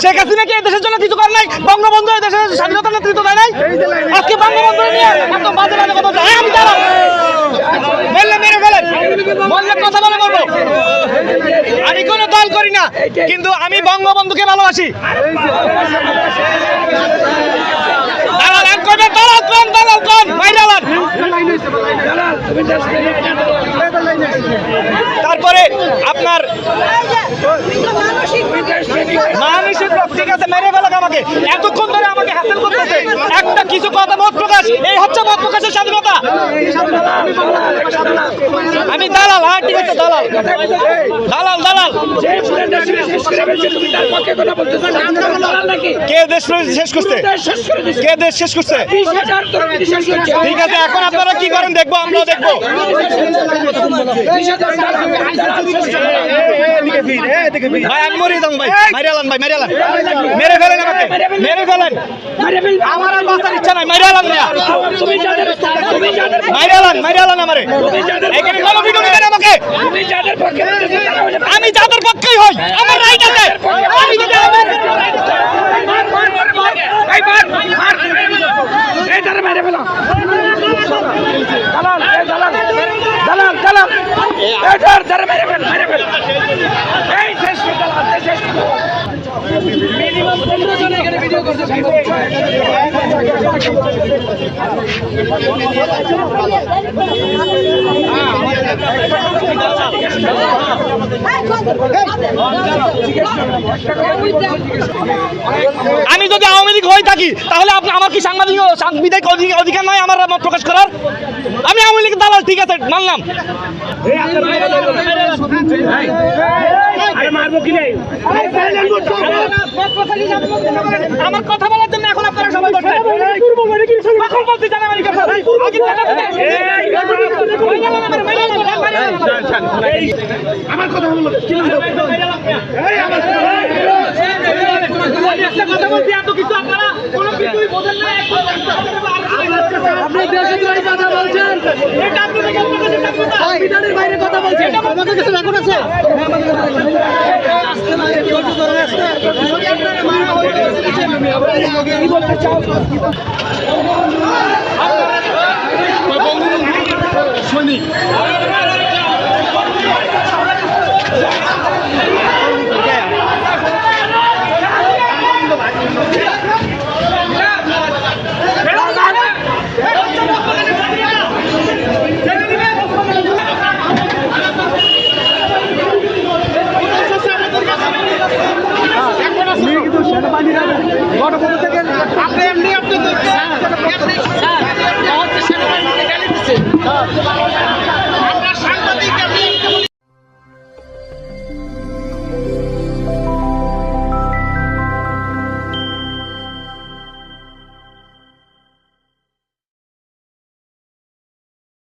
শেখ হাসিনা কি এই দেশের জন্য কিছু করে নাই? বঙ্গবন্ধু এই দেশের স্বাধীনতা নেতৃত্ব দেয় নাই? আজকে বঙ্গবন্ধু নিয়ে এত বাজে বাজে কথা বলছে। আমি দাঁড়াও, বললে মেরে ফেলেন, বললে কথা বলে বলবো। আমি কোনো দল করি না, কিন্তু আমি বঙ্গবন্ধুকে ভালোবাসি। তারপরে আপনার মানসিক ঠিক আছে, মেরে ফেলাক আমাকে। এতক্ষণ ধরে আমাকে হ্যাসেল করতেছে, একটা কিছু কথা মত প্রকাশ, এই হচ্ছে মত প্রকাশের স্বাধীনতা। আমি দালাল, হ্যাঁ ঠিক আছে, দালাল দালাল দালাল। কে দেশ শেষ করছে? কে দেশ শেষ করছে? ঠিক আছে, এখন আপনারা কি করেন দেখবো, আমরাও দেখবো। ভাই আমি মরে যাবো ভাই, মাইরে আলান ভাই, মাইরে আলান, মেরে ফেলেন আমাকে, মেরে ফেলেন। আমার আর বাঁচার ইচ্ছা নাই, মাইরে আলান ভাইয়া, মাইরে আলান, মাইরে আলান আমারে। এখানে কোনো ভিডিও নেবেন আমাকে, আমি যাদের পক্ষেই হই, আমার রাইট আছে। আমি যদি আমি যদি আওয়ামী লীগ হয়ে থাকি তাহলে আমার কি সাংবিধানিক অধিকার নয় আমার মত প্রকাশ করার? আমি আওয়ামী লীগের দালাল, ঠিক আছে, মানলাম। আমার কথা বলার জন্য এখন আপনারা সবাই বলতে চান আমার কথা বলবো, একটা কথা বলছি, এত কিছু আপনারা কোনো কিছুই বোঝেন না। আপনি দেশদ্রোহী কথা বলছেন, এটা আপনি সংবিধানের বাইরে কথা বলছেন। আমাদের কাছে রেকর্ড আছে, কি বলতে চাও? সৈনিক সেনাবাহিনীরা